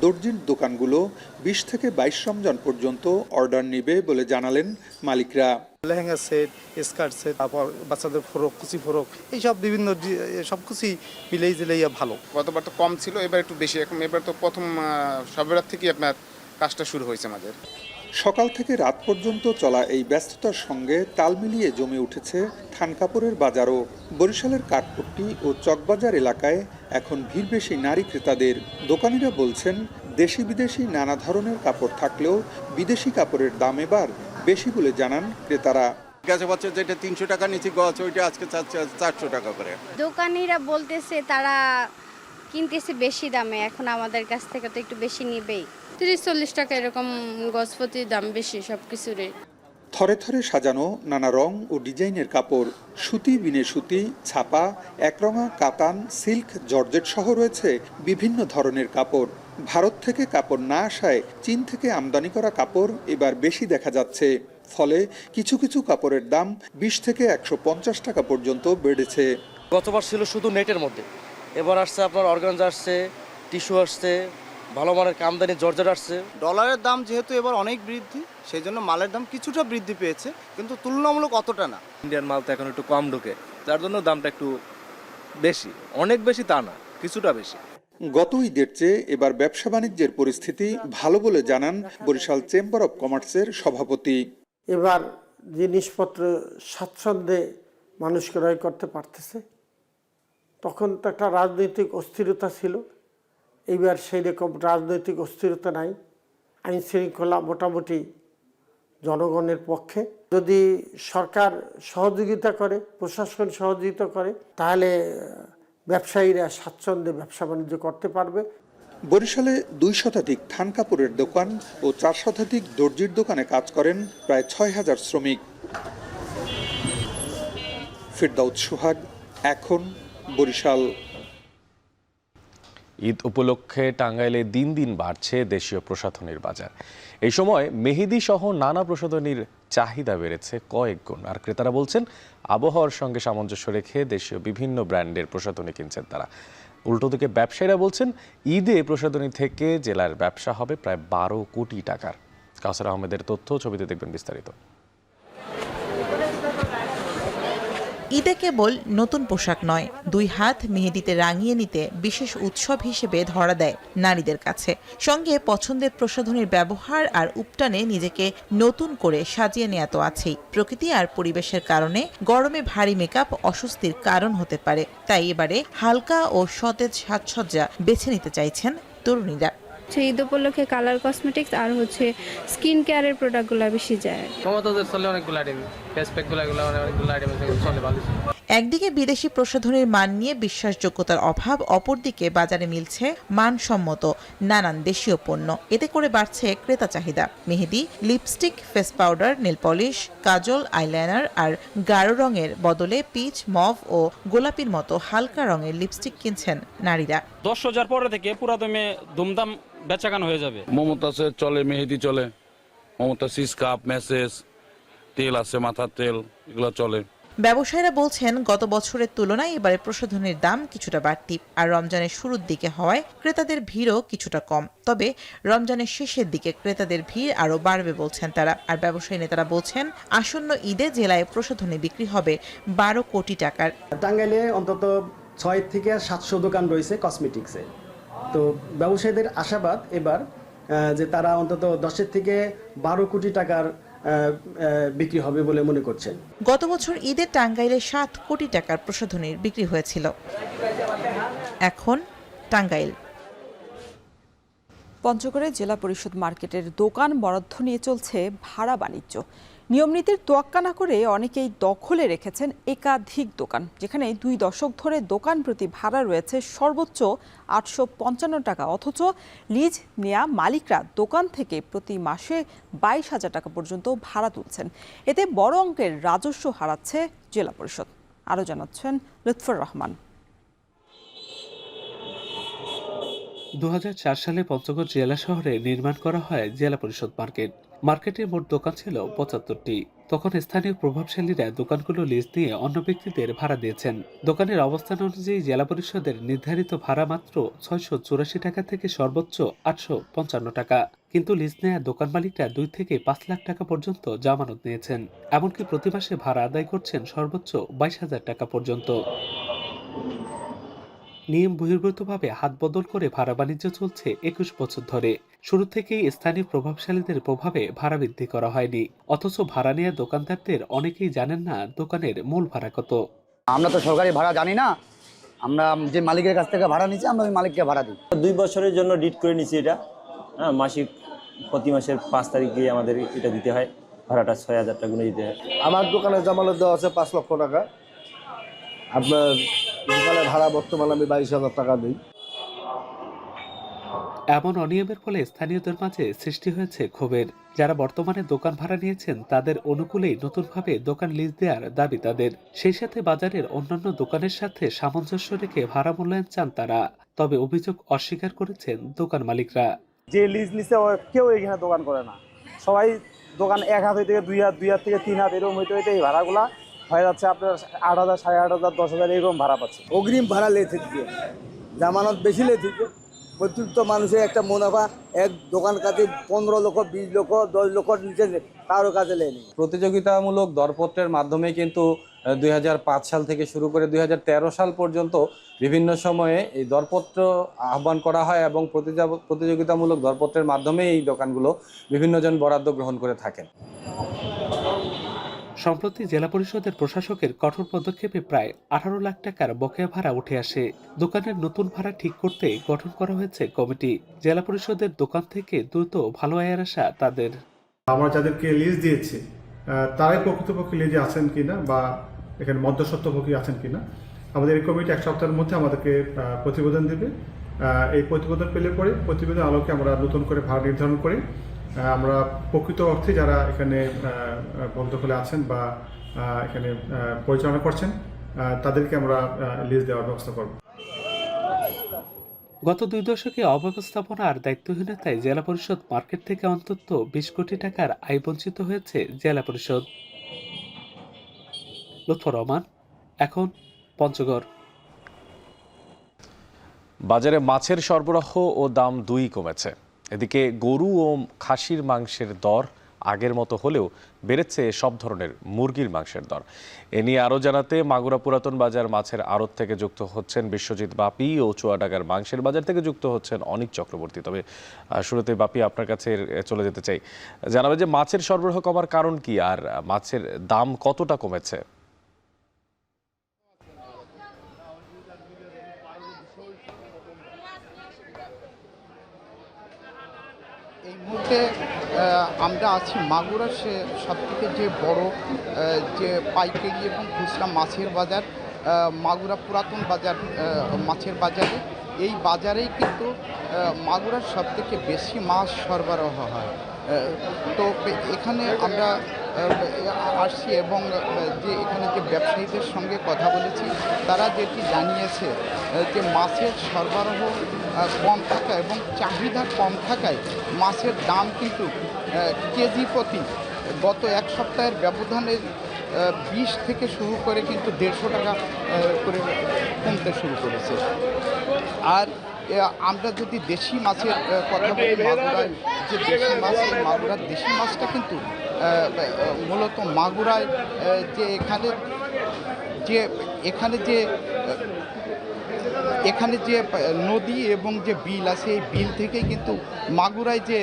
দর্জির দোকানগুলো ২০ থেকে ২২ রমজান পর্যন্ত অর্ডার নেবে বলে জানালেন মালিকরা। লেহেঙ্গা সেট, স্কার্ট সেট, তারপর বাচ্চাদের ফ্রক, কুচি ফ্রক, এইসব বিভিন্ন সব কিছুই মিলেই জিলেইয়া ভালো। গতবার তো কম ছিল, এবার একটু বেশি। এখন এবার তো প্রথম শবে বরাত থেকে আপনার কাজটা শুরু হয়েছে আমাদের। সকাল থেকে রাত পর্যন্ত চলা এই ব্যস্ততার সঙ্গে তাল মিলিয়ে জমে উঠেছে থান কাপড়ের বাজারও। বরিশালের কাঠপট্টি ও চকবাজার এলাকায় এখন ভিড় বেশি নারী ক্রেতাদের। দোকানিরা বলছেন, দেশি বিদেশি নানা ধরনের কাপড় থাকলেও বিদেশি কাপড়ের দাম এবার বেশি বলে জানান ক্রেতারা। গেছে বছর যেটা ৩০০ টাকা নিচে গছ, ওইটা আজকে ৪০০ টাকা করে। দোকানিরা বলতেছে তারা কিনতেছে বেশি দামে, এখন আমাদের কাছ থেকে তো একটু বেশি নিবেই। ৩০-৪০ টাকা এরকম গজপতির দাম বেশি সব কিছুরই। থরে থরে সাজানো নানা রং ও ডিজাইনের কাপড়, সুতি, বিনে সুতি, ছাপা, একরঙা, কাতান, সিল্ক, জর্জেট সহ রয়েছে বিভিন্ন ধরনের কাপড়। ভারত থেকে কাপড় না আসায় চীন থেকে আমদানি করা কাপড় এবার বেশি দেখা যাচ্ছে। ফলে কিছু কিছু কাপড়ের দাম ২০ থেকে ১৫০ টাকা পর্যন্ত বেড়েছে। গতবার ছিল শুধু নেটের মধ্যে, এবার আসছে আপনার অর্গানজা আসছে, টিস্যু আসছে, ভালো মানের আমদানি জর্জেট আসছে। ডলারের দাম যেহেতু এবার অনেক বৃদ্ধি, সেই জন্য মালের দাম কিছুটা বৃদ্ধি পেয়েছে, কিন্তু তুলনামূলক অতটা না। ইন্ডিয়ান মাল তো এখন একটু কম ঢোকে, যার জন্য দামটা একটু বেশি। অনেক বেশি তা না, কিছুটা বেশি। গত ঈদের চেয়ে এবার ব্যবসা বাণিজ্যের পরিস্থিতি ভালো বলে জানান বরিশাল চেম্বার অব কমার্সের সভাপতি। এবার জিনিসপত্র স্বাচ্ছন্দ্যে মানুষ ক্রয় করতে পারতেছে। তখন তো একটা রাজনৈতিক অস্থিরতা ছিল, এইবার সেই রকম রাজনৈতিক অস্থিরতা নাই। আইন শৃঙ্খলা মোটামুটি জনগণের পক্ষে। যদি সরকার সহযোগিতা করে, প্রশাসন সহযোগিতা করে, তাহলে ব্যবসায়ীরা স্বাচ্ছন্দ্যে ব্যবসা বাণিজ্য করতে পারবে। বরিশালে ২ শতাধিক থান কাপড়ের দোকান ও ৪ শতাধিক দর্জির দোকানে কাজ করেন প্রায় ৬,০০০ শ্রমিক। ফিরদাউস সোহাগ, এখন, বরিশাল। ঈদ উপলক্ষে টাঙ্গাইলে দিন দিন বাড়ছে দেশীয় প্রসাধনীর বাজার। এই সময় মেহেদি সহ নানা প্রসাধনীর চাহিদা বেড়েছে কয়েক গুণ। আর ক্রেতারা বলছেন, আবহাওয়ার সঙ্গে সামঞ্জস্য রেখে দেশীয় বিভিন্ন ব্র্যান্ডের প্রসাধনী কিনছেন তারা। উল্টো দিকে ব্যবসায়ীরা বলছেন, ঈদে প্রসাধনী থেকে জেলার ব্যবসা হবে প্রায় ১২ কোটি টাকার। কাউসার আহমেদের তথ্য, ছবিতে দেখবেন বিস্তারিত। ঈদে কেবল নতুন পোশাক নয়, ২ হাত মেহেদিতে রাঙিয়ে নিতে বিশেষ উৎসব হিসেবে ধরা দেয় নারীদের কাছে। সঙ্গে পছন্দের প্রসাধনীর ব্যবহার আর উপটানে নিজেকে নতুন করে সাজিয়ে নেওয়া তো আছেই। প্রকৃতি আর পরিবেশের কারণে গরমে ভারী মেকআপ অস্বস্তির কারণ হতে পারে, তাই এবারে হালকা ও সতেজ সাজসজ্জা বেছে নিতে চাইছেন তরুণীরা। ঈদ উপলক্ষে কালার কসমেটিক্স আর স্কিন কেয়ারের প্রোডাক্টগুলো বেশি যায়। একদিকে বিদেশি প্রসাধনীর মান নিয়ে বিশ্বাসযোগ্যতার অভাব, অপরদিকে বাজারে মিলছে মানসম্মত নানান দেশীয় পণ্য। এতে করে বাড়ছে ক্রেতা চাহিদা। মেহেদি, lipstick, face powder, nail polish, কাজল, আইলাইনার আর গাঢ় রঙের বদলে পিচ, মভ ও গোলাপির মতো হালকা রঙের লিপস্টিক কিনছেন নারীরা। ১০,০০০ পরে থেকে পুরা দুমদাম বেচাকেনা হয়ে যাবে। মমতাজের চলে, মেহেদি চলে, মমতাজ স্কার্ফ, মেসেজ, তেল আছে, মাথার তেল, এগুলো চলে। ব্যবসায়ীরা বলছেন, গত বছরের তুলনায় এবারে প্রসাধনীর দাম কিছুটা বাড়তি। আর রমজানের শুরুর দিকে হওয়ায় ক্রেতাদের ভিড়ও কিছুটা কম। তবে রমজানের শেষের দিকে ক্রেতাদের ভিড় আরও বাড়বে বলছেন তারা। আর ব্যবসায়ী নেতারা বলছেন, আসন্ন ঈদে জেলায় প্রসাধনী বিক্রি হবে ১২ কোটি টাকার। টাঙ্গাইলে অন্তত ৬ থেকে ৭০০ দোকান রয়েছে কসমেটিক্সে। তো ব্যবসায়ীদের আশাবাদ এবার যে তারা অন্তত ১০ থেকে ১২ কোটি টাকার বিক্রি হবে বলে মনে করছেন। গত বছর ঈদে টাঙ্গাইলে ৭ কোটি টাকার প্রসাধনীর বিক্রি হয়েছিল। এখন টাঙ্গাইল। পঞ্চগড়ে জেলা পরিষদ মার্কেটের দোকান বরাদ্দ নিয়ে চলছে ভাড়া বাণিজ্য। নিয়মনীতির তোয়াক্কা না করে অনেকেই দখলে রেখেছেন একাধিক দোকান, যেখানে ২ দশক ধরে দোকান প্রতি ভাড়া রয়েছে সর্বোচ্চ ৮৫৫ টাকা। অথচ লিজ নেয়া মালিকরা দোকান থেকে প্রতি মাসে ২২,০০০ টাকা পর্যন্ত ভাড়া তুলছেন। এতে বড় অঙ্কের রাজস্ব হারাচ্ছে জেলা পরিষদ। আরও জানাচ্ছেন লুৎফর রহমান। 2004 সালে পঞ্চগড় জেলা শহরে নির্মাণ করা হয় জেলা পরিষদ মার্কেট। মার্কেটের মোট দোকান ছিল 75টি। তখন স্থানীয় প্রভাবশালীরা দোকানগুলো লিজ দিয়ে অন্য ব্যক্তিদের ভাড়া দিয়েছেন। দোকানের অবস্থান অনুযায়ী জেলা পরিষদের নির্ধারিত ভাড়া মাত্র 684 টাকা থেকে সর্বোচ্চ 855 টাকা। কিন্তু লিজ নেয়া দোকান মালিকরা 2 থেকে 5 লাখ টাকা পর্যন্ত জামানত নিয়েছেন। এমনকি প্রতি মাসে ভাড়া আদায় করছেন সর্বোচ্চ 22,000 টাকা পর্যন্ত। নিয়ম বহির্ভূতভাবে হাত বদল করে ভাড়া বাণিজ্য চলছে 21 বছর ধরে। শুরু থেকেই স্থানীয় প্রভাবশালীদের প্রভাবে ভাড়া বৃদ্ধি করা হয়নি। অথচ ভাড়া নেওয়া দোকানদারদের অনেকেই জানেন না দোকানের মূল ভাড়া কত। আমরা তো সরকারি ভাড়া জানি না, আমরা যে মালিকের কাছ থেকে ভাড়া নিচ্ছি আমরা ওই মালিককে ভাড়া দিই। 2 বছরের জন্য ডিড করে নিচ্ছি এটা। মাসিক প্রতি মাসের 5 তারিখে আমাদের এটা দিতে হয়, ভাড়াটা 6,000 টাকা গুনে দিতে হয়। আমার দোকানে জামানত দেওয়া আছে 5 লক্ষ টাকা। আপনার দোকানে ভাড়া বর্তমানে আমি 22,000 টাকা দিই। এমন অনিয়মের ফলে স্থানীয়দের মাঝে সৃষ্টি হয়েছে ক্ষোভের। যারা বর্তমানে দোকান ভাড়া নিয়েছেন তাদের অনুকূলেই নতুনভাবে দোকান লিজ দেওয়ার দাবি তাদের। সেই সাথে বাজারের অন্যান্য দোকানের সাথে সামঞ্জস্য রেখে ভাড়া মূল্যায়ন চান তারা। তবে অভিযোগ অস্বীকার করেছেন দোকান মালিকরা। যে লিজ নিচ্ছে কেউ এখানে দোকান করে না, সবাই দোকান 1 হাত হইতে 2 হাত 2 হাত থেকে 3 হাত এরকম হইতে হইতে এই ভাড়াগুলা হয়ে যাচ্ছে আপনার 8,000 8,500 10,000 এরকম ভাড়া পাচ্ছে। অগ্রিম ভাড়া লেথে দিচ্ছে, জামানত বেশি লেথে দিচ্ছে। প্রত্যেকটা মানুষের একটা মুনাফা, এক দোকান কাছে 15 লক্ষ 20 লক্ষ 10 লক্ষ নিচে কারো কাছে লেনি। প্রতিযোগিতামূলক দরপত্রের মাধ্যমে কিন্তু 2005 সাল থেকে শুরু করে 2013 সাল পর্যন্ত বিভিন্ন সময়ে এই দরপত্র আহ্বান করা হয় এবং প্রতিযোগিতামূলক দরপত্রের মাধ্যমে এই দোকানগুলো বিভিন্ন জন বরাদ্দ গ্রহণ করে থাকেন। সম্প্রতি জেলা পরিষদের প্রশাসকের কঠোর পদক্ষেপে প্রায় 18 লাখ টাকার বকেয়া ভাড়া উঠে আসে। দোকানের নতুন ভাড়া ঠিক করতে গঠন করা হয়েছে কমিটি। জেলা পরিষদের দোকান থেকে দ্রুত ভালো আয়ের আশা তাদের। আমরা যাদেরকে লিজ দিয়েছি তারাই প্রকৃতপক্ষে লিজে আছেন কিনা বা এখানে মধ্যস্বত্বভোগী আছেন কিনা, আমাদের এই কমিটি 1 সপ্তাহের মধ্যে আমাদেরকে প্রতিবেদন দেবে। এই প্রতিবেদন পেলে পরে প্রতিবেদন আলোকে আমরা নতুন করে ভাড়া নির্ধারণ করি। আমরা প্রকৃত অর্থে যারা এখানে বন্ধকলে আছেন বা এখানে পরিচালনা করছেন তাদেরকে আমরা লিজ দেওয়ার ব্যবস্থা করব। গত 2 দশকে অব্যবস্থাপনা আর দায়িত্বহীনতায় জেলা পরিষদ মার্কেট থেকে অন্তত 20 কোটি টাকার আয় বঞ্চিত হয়েছে জেলা পরিষদ। লুৎফর রহমান, এখন পঞ্চগড়। বাজারে মাছের সরবরাহ ও দাম দুই কমেছে। এদিকে গরু ও খাসির মাংসের দর আগের মতো হলেও বেড়েছে সব ধরনের মুরগির মাংসের দর। এ নিয়ে আরও জানাতে মাগুরা পুরাতন বাজার মাছের আড়ত থেকে যুক্ত হচ্ছেন বিশ্বজিৎ বাপি ও চুয়াডাঙ্গার মাংসের বাজার থেকে যুক্ত হচ্ছেন অনিক চক্রবর্তী। তবে শুরুতে বাপি আপনার কাছে চলে যেতে চাই, জানাবে যে মাছের সরবরাহ কমার কারণ কি আর মাছের দাম কতটা কমেছে? এই মুহূর্তে আমরা আছি মাগুরার সবথেকে যে বড় যে পাইকারি এবং খুচরা মাছের বাজার, মাগুরা পুরাতন বাজার মাছের বাজারে। এই বাজারেই কিন্তু মাগুরার সবথেকে বেশি মাছ সরবরাহ হয়। তো এখানে আমরা আসছি এবং যে এখানে যে ব্যবসায়ীদের সঙ্গে কথা বলেছি তারা যেটি জানিয়েছে যে মাছের সরবরাহ কম থাকা এবং চাহিদা কম থাকায় মাছের দাম কিন্তু কেজি প্রতি গত 1 সপ্তাহের ব্যবধানে 20 থেকে শুরু করে কিন্তু 150 টাকা করে কমতে শুরু করেছে। আর আমরা যদি দেশি মাছের কথা বলি, মাগুরায় যে দেশি মাছ, মাগুরার দেশি মাছটা কিন্তু মূলত মাগুরায় যে এখানে যে নদী এবং যে বিল আছে, এই বিল থেকেই কিন্তু মাগুরায় যে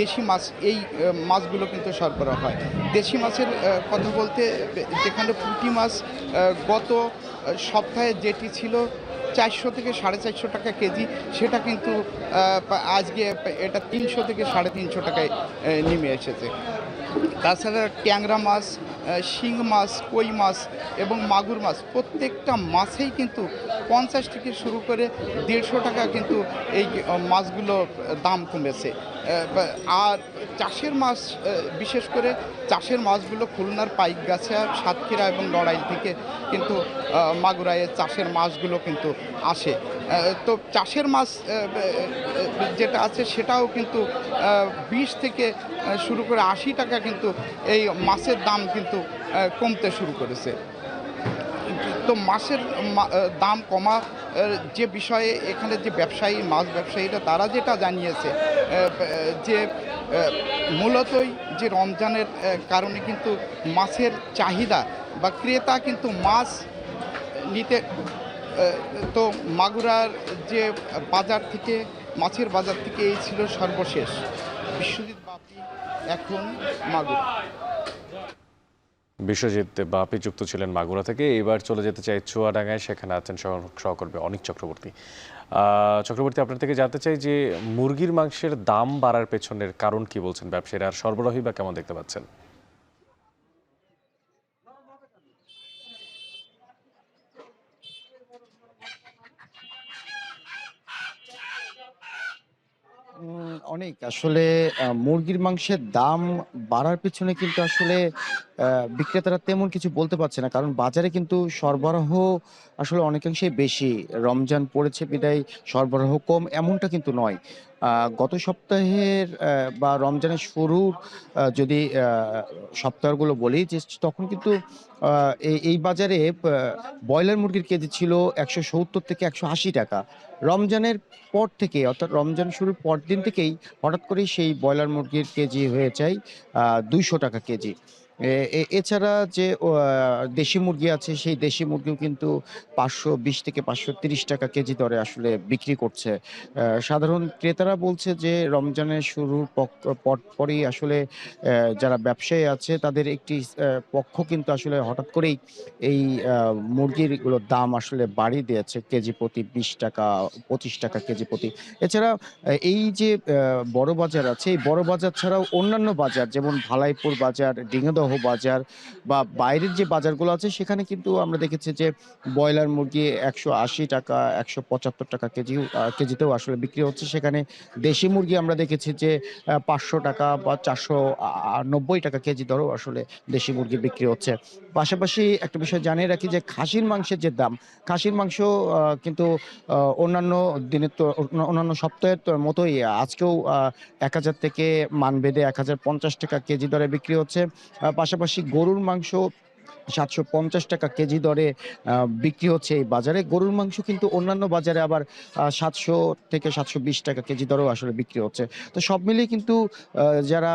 দেশি মাছ, এই মাছগুলো কিন্তু সরবরাহ হয়। দেশি মাছের কথা বলতে যেখানে পুঁটি মাছ গত সপ্তাহে যেটি ছিল 400 থেকে 450 টাকা কেজি, সেটা কিন্তু আজকে এটা 300 থেকে 350 টাকায় নেমে এসেছে। তাছাড়া ট্যাংরা মাছ, শিং মাছ, কই মাছ এবং মাগুর মাছ প্রত্যেকটা মাছেই কিন্তু 50 থেকে শুরু করে 150 টাকা কিন্তু এই মাছগুলো দাম কমেছে। আর চাষের মাছ, বিশেষ করে চাষের মাছগুলো খুলনার পাইকগাছা, সাতক্ষীরা এবং নড়াইল থেকে কিন্তু মাগুরায় চাষের মাছগুলো কিন্তু আসে। তো চাষের মাছ যেটা আছে সেটাও কিন্তু 20 থেকে শুরু করে 80 টাকা কিন্তু এই মাছের দাম কিন্তু কমতে শুরু করেছে। তো মাছের দাম কমা যে বিষয়ে এখানে যে ব্যবসায়ী, মাছ ব্যবসায়ীরা তারা যেটা জানিয়েছে যে মূলতই যে রমজানের কারণে কিন্তু মাছের চাহিদা বা ক্রেতা কিন্তু মাছ নিতে, তো মাগুরার যে বাজার থেকে, মাছের বাজার থেকে এই ছিল সর্বশেষ। বিশ্বজিৎ বাপি, এখন মাগুরা। বিশ্বজিৎ বাপি যুক্ত ছিলেন মাগুরা থেকে। এবার চলে যেতে চাই চুয়াডাঙ্গায়, সেখানে আছেন সহকর্মী অনিক চক্রবর্তী। চক্রবর্তী, আপনার থেকে জানতে চাই যে মুরগির মাংসের দাম বাড়ার পেছনের কারণ কি বলছেন ব্যবসায়ীরা, আর সরবরাহই বা কেমন দেখতে পাচ্ছেন? অনেক আসলে মুরগির মাংসের দাম বাড়ার পিছনে কিন্তু আসলে বিক্রেতারা তেমন কিছু বলতে পারছে না, কারণ বাজারে কিন্তু সরবরাহ আসলে অনেকাংশেই বেশি। রমজান পড়েছে বিদায় সরবরাহ কম এমনটা কিন্তু নয়। গত সপ্তাহের বা রমজানের শুরুর যদি সপ্তাহগুলো বলি, যে তখন কিন্তু এই বাজারে ব্রয়লার মুরগির কেজি ছিল 170 থেকে 180 টাকা। রমজানের পর থেকে, অর্থাৎ রমজান শুরুর পরদিন থেকেই হঠাৎ করেই সেই ব্রয়লার মুরগির কেজি হয়ে যায় 200 টাকা কেজি। এছাড়া যে দেশি মুরগি আছে, সেই দেশি মুরগিও কিন্তু 520 থেকে 530 টাকা কেজি দরে আসলে বিক্রি করছে। সাধারণ ক্রেতারা বলছে যে রমজানের শুরুর পরপরই আসলে যারা ব্যবসায়ী আছে তাদের একটি পক্ষ কিন্তু আসলে হঠাৎ করেই এই মুরগিগুলোর দাম আসলে বাড়িয়ে দিয়েছে কেজি প্রতি 20 টাকা 25 টাকা কেজি প্রতি। এছাড়া এই যে বড় বাজার আছে, এই বড় বাজার ছাড়াও অন্যান্য বাজার যেমন ভালাইপুর বাজার, ডিঙ্গিদহ বাজার বা বাইরের যে বাজারগুলো আছে, সেখানে কিন্তু আমরা দেখেছি যে ব্রয়লার মুরগি 180 টাকা 175 টাকা কেজিতেও আসলে বিক্রি হচ্ছে। সেখানে দেশি মুরগি আমরা দেখেছি যে 500 টাকা বা 490 টাকা কেজি দরেও আসলে দেশি মুরগি বিক্রি হচ্ছে। পাশাপাশি একটা বিষয় জানিয়ে রাখি যে খাসির মাংসের যে দাম, খাসির মাংস কিন্তু অন্যান্য দিনের তো অন্যান্য সপ্তাহের মতোই আজকেও 1000 থেকে মানভেদে 1050 টাকা কেজি দরে বিক্রি হচ্ছে। পাশাপাশি গরুর মাংস 750 টাকা কেজি দরে বিক্রি হচ্ছে এই বাজারে। গরুর মাংস কিন্তু অন্যান্য বাজারে আবার 700 থেকে 720 টাকা কেজি দরেও আসলে বিক্রি হচ্ছে। তো সব মিলিয়ে কিন্তু যারা